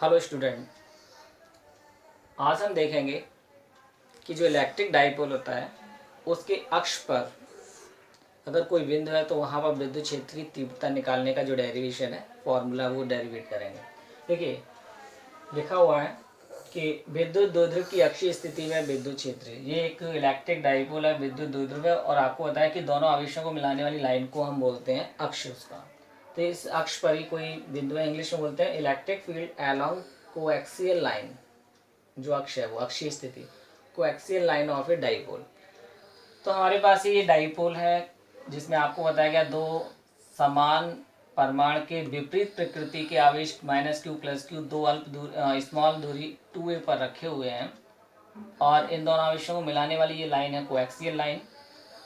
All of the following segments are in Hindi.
हेलो स्टूडेंट, आज हम देखेंगे कि जो इलेक्ट्रिक डाइपोल होता है उसके अक्ष पर अगर कोई बिंदु है तो वहाँ पर विद्युत क्षेत्र की तीव्रता निकालने का जो डेरिवेशन है फॉर्मूला वो डेरिवेट करेंगे। देखिए लिखा हुआ है कि विद्युत द्विध्रुव की अक्षीय स्थिति में विद्युत क्षेत्र, ये एक इलेक्ट्रिक डाइपोल है, विद्युत द्विध्रुव है और आपको पता है कि दोनों आवेशों को मिलाने वाली लाइन को हम बोलते हैं अक्ष उसका। तो इस अक्ष पर ही कोई बिंदु है, इंग्लिश में बोलते हैं electric field along coaxial line. जो अक्ष है वो अक्षीय स्थिति, coaxial line of a dipole. तो हमारे पास ये डाइपोल है जिसमें आपको बताया गया दो समान परमाणु के विपरीत प्रकृति के आवेश -q + q दो स्मॉल दूरी 2a पर रखे हुए हैं और इन दोनों आवेशों को मिलाने वाली ये लाइन है कोएक्सियल लाइन।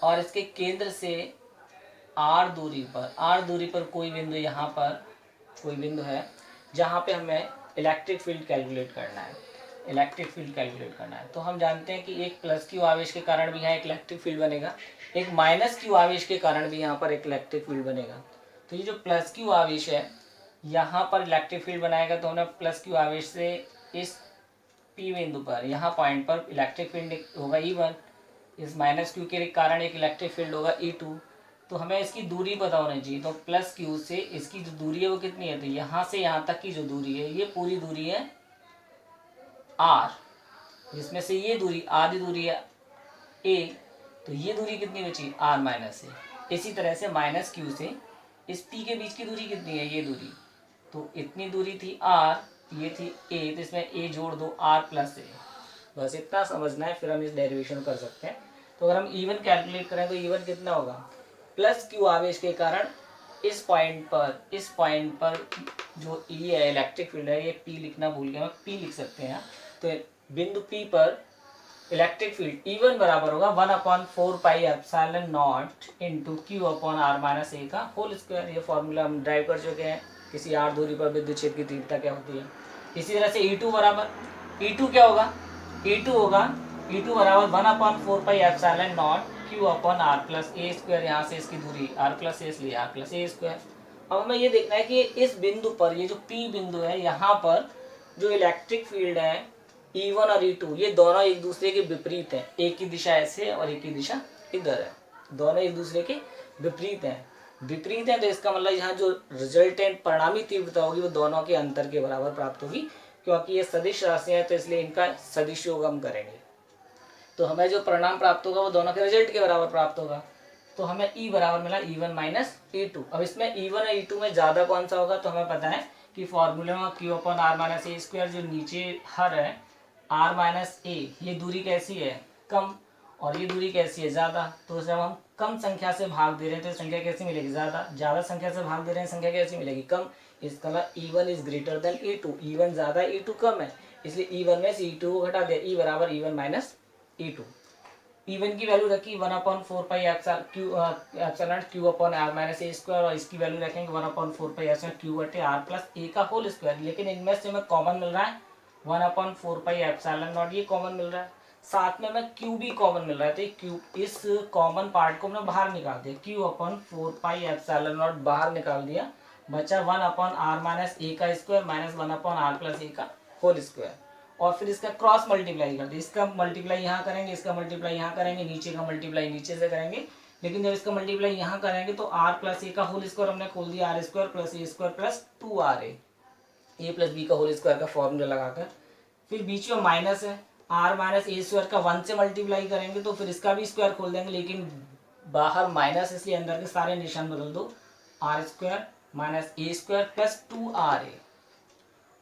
और इसके केंद्र से r दूरी पर कोई बिंदु, यहाँ पर कोई बिंदु है जहाँ पे हमें इलेक्ट्रिक फील्ड कैलकुलेट करना है। तो हम जानते हैं कि एक +q आवेश के कारण भी यहाँ एक इलेक्ट्रिक फील्ड बनेगा, एक -q आवेश के कारण भी यहाँ पर एक इलेक्ट्रिक फील्ड बनेगा। तो ये जो +q आवेश है यहाँ पर इलेक्ट्रिक फील्ड बनाएगा, तो हमने +q आवेश से इस p बिंदु पर, यहाँ पॉइंट पर इलेक्ट्रिक फील्ड होगा E1, इस -q के कारण एक इलेक्ट्रिक फील्ड होगा E2। तो हमें इसकी दूरी पता होनी चाहिए, तो +q से इसकी जो दूरी है वो कितनी है, तो यहाँ से यहाँ तक की जो दूरी है ये पूरी दूरी है r, जिसमें से ये दूरी आधी दूरी है a, तो ये दूरी कितनी बची r - a। इसी तरह से -q से इस p के बीच की दूरी कितनी है, ये दूरी, तो इतनी दूरी थी r, ये थी a, तो इसमें a जोड़ दो r + a। बस इतना समझना है, फिर हम इस डेरिवेशन कर सकते हैं। तो अगर हम E1 कैलकुलेट करें तो E1 कितना होगा, +q आवेश के कारण इस पॉइंट पर जो E है इलेक्ट्रिक फील्ड है, ये p लिखना भूल गया मैं, p लिख सकते हैं। तो बिंदु P पर इलेक्ट्रिक फील्ड E1 बराबर होगा 1/4πε0 इंटू q/r - a का होल स्क्वायर। ये फॉर्मूला हम ड्राइव कर चुके हैं, किसी r दूरी पर विद्युत क्षेत्र की तीव्रता क्या होती है। इसी तरह से E2 बराबर, E2 क्या होगा, E2 बराबर 1/4πε0 q/r+a²। यहाँ से इसकी दूरी r+a इसलिए r+a²। अब हमें ये देखना है कि इस बिंदु पर, ये जो P बिंदु है, यहाँ पर जो इलेक्ट्रिक फील्ड है E1 और E2 ये दोनों एक दूसरे के विपरीत हैं। एक की दिशा ऐसे और एक की दिशा इधर है, दोनों एक दूसरे के विपरीत हैं। तो इसका मतलब यहाँ जो रिजल्टेंट परिणामी तीव्रता होगी वो दोनों के अंतर के बराबर प्राप्त होगी, क्योंकि ये सदिश राशियां हैं तो इसलिए इनका सदिश योग हम करेंगे। तो हमें जो परिणाम प्राप्त होगा वो दोनों के रिजल्ट के बराबर प्राप्त होगा। तो हमें E बराबर मिला E1 - E2। अब इसमें E1 और E2 में ज़्यादा कौन सा होगा, तो हमें पता है कि फॉर्मूले में q/r - a² जो नीचे हर है r - a, ये दूरी कैसी है, कम, और ये दूरी कैसी है, ज़्यादा। तो जब हम कम संख्या से भाग दे रहे हैं तो संख्या कैसी मिलेगी, ज़्यादा संख्या से भाग दे रहे हैं, संख्या कैसी मिलेगी, कम। इसका मतलब E1 is greater than E2, E1 ज़्यादा E2 कम है, इसलिए E1 में से E2 को घटा दिया, E बराबर E1 - E2। E1 की वैल्यू रखी 1/4πε0 q/r - a², और इसकी वैल्यू रखेंगे 1/4πε0 q/r+a का होल स्क्वायर। लेकिन इनमें से हमें कॉमन मिल रहा है 1/4πε0, ये कॉमन मिल रहा है, साथ में हमें q भी कॉमन मिल रहा है। तो q, इस कॉमन पार्ट को हमने बाहर निकाल दिया, q/4πε0 बाहर निकाल दिया, बचा 1/r - a का स्क्वायर -1/r+a का होल स्क्वायर। और फिर इसका क्रॉस मल्टीप्लाई कर दिया, इसका मल्टीप्लाई यहाँ करेंगे, इसका मल्टीप्लाई यहाँ करेंगे, नीचे का मल्टीप्लाई नीचे से करेंगे। लेकिन जब इसका मल्टीप्लाई यहाँ करेंगे तो r+a का होल स्क्वायर हमने खोल दिया, r² + a² + 2ra, a + b का होल स्क्वायर का फॉर्मूला लगाकर। फिर बीच में माइनस है, r - a² का 1 से मल्टीप्लाई करेंगे तो फिर इसका भी स्क्वायर खोल देंगे, लेकिन बाहर माइनस इसलिए अंदर के सारे निशान बदल दो, r² - a² + 2ra,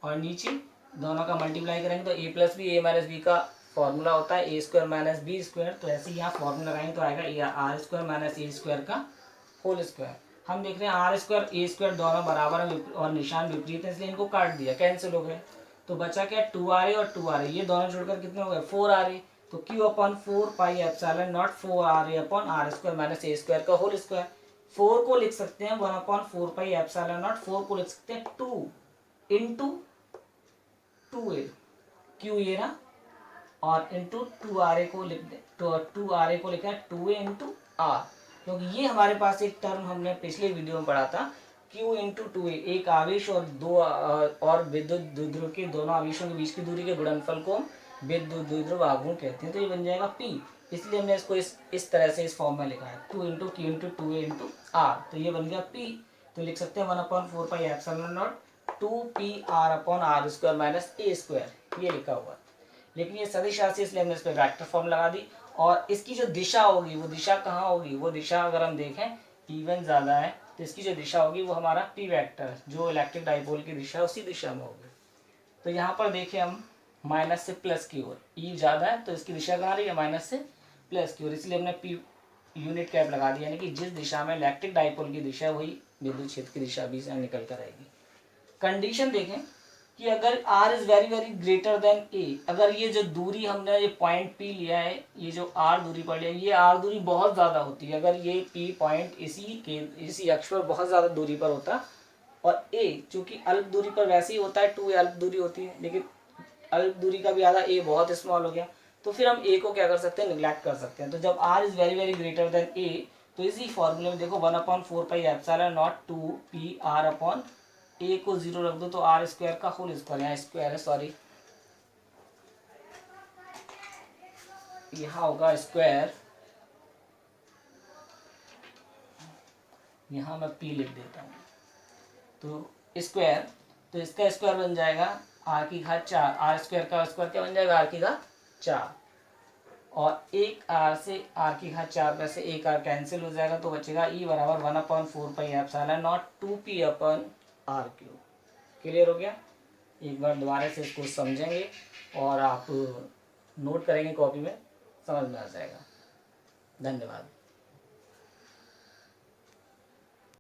और नीचे दोनों का मल्टीप्लाई करेंगे तो a + b, a - b का फॉर्मूला होता है a² - b²। तो ऐसे ही यहाँ फॉर्मूला लगाएंगे तो आएगा r² - a² का होल स्क्वायर। हम देख रहे हैं r² a² दोनों बराबर है और निशान विपरीत है, इसलिए इनको काट दिया, कैंसिल हो गए। तो बचा क्या, 2ra और 2ra, ये दोनों जुड़कर कितने हो गए, 4ra। तो q/4πε0 4ra/r² - a² का होल स्क्वायर। 4 को लिख सकते हैं 1/4πε0, 4 को लिख सकते हैं 2 इंटू 2a, q ये ना, और इंटू 2ra को लिख दे, तो 2ra को लिखा है 2a इंटू r, क्योंकि ये हमारे पास एक टर्म हमने पिछले वीडियो में पढ़ा था Q इंटू टू ए, एक आवेश और दो और विद्युत द्विध्रुव के दोनों आवेशों के बीच की दूरी के गुणनफल को हम विद्युत द्विध्रुव आघूर्ण कहते हैं। तो ये बन जाएगा P, इसलिए हमने इसको इस तरह से इस फॉर्म में लिखा है, 2 into Q into two A into R. तो ये बन गया P। तो लिख सकते हैं 1/4 pi epsilon naught 2PR upon R square minus A square, ये लिखा हुआ है। लेकिन ये सदिश राशि इसलिए हमने इस पर वेक्टर फॉर्म लगा दी। और इसकी जो दिशा होगी वो दिशा कहाँ होगी, वो दिशा अगर हम देखें E1 ज़्यादा है तो इसकी जो दिशा होगी वो हमारा P वेक्टर जो इलेक्ट्रिक डाइपोल की दिशा है उसी दिशा में होगी। तो यहाँ पर देखें हम माइनस से प्लस की ओर, E ज़्यादा है तो इसकी दिशा कहाँ रही है, माइनस से प्लस की ओर, इसलिए हमने P यूनिट कैप लगा दिया, यानी कि जिस दिशा में इलेक्ट्रिक डाइपोल की दिशा वही विद्युत क्षेत्र की दिशा भी से निकल कर आएगी। कंडीशन देखें कि अगर r is very very greater than a, अगर ये जो दूरी हमने ये पॉइंट P लिया है, ये जो r दूरी पर लिया है, ये r दूरी बहुत ज़्यादा होती है, अगर ये P पॉइंट इसी अक्ष पर बहुत ज़्यादा दूरी पर होता, और a चूँकि अल्प दूरी पर वैसे ही होता है, 2a अल्प दूरी होती है, लेकिन अल्प दूरी का भी आधा a बहुत स्मॉल हो गया, तो फिर हम a को क्या कर सकते हैं, निगलेक्ट कर सकते हैं। तो जब r is very very greater than a, तो इसी फॉर्मूले में देखो 1/4 pi epsilon naught 2PR upon A को 0 रख दो तो आर स्क्वायर का होल स्क्वायर, यहाँ स्क्वायर है सॉरी, यहाँ होगा स्क्वायर, यहाँ मैं P लिख देता हूँ, तो स्क्वायर, तो इसका स्क्वायर बन जाएगा आर की घात 4, आर स्क्वायर का स्क्वायर क्या बन जाएगा, आर की घात 4, और एक आर से आर की घात 4 में से एक आर कैंसिल हो जाएगा, तो बचेगा E बराबर 1/4 pi epsilon naught 2P upon R cube. Clear हो गया। एक बार दोबारा से इसको समझेंगे और आप नोट करेंगे कॉपी में, समझ में आ जाएगा। धन्यवाद।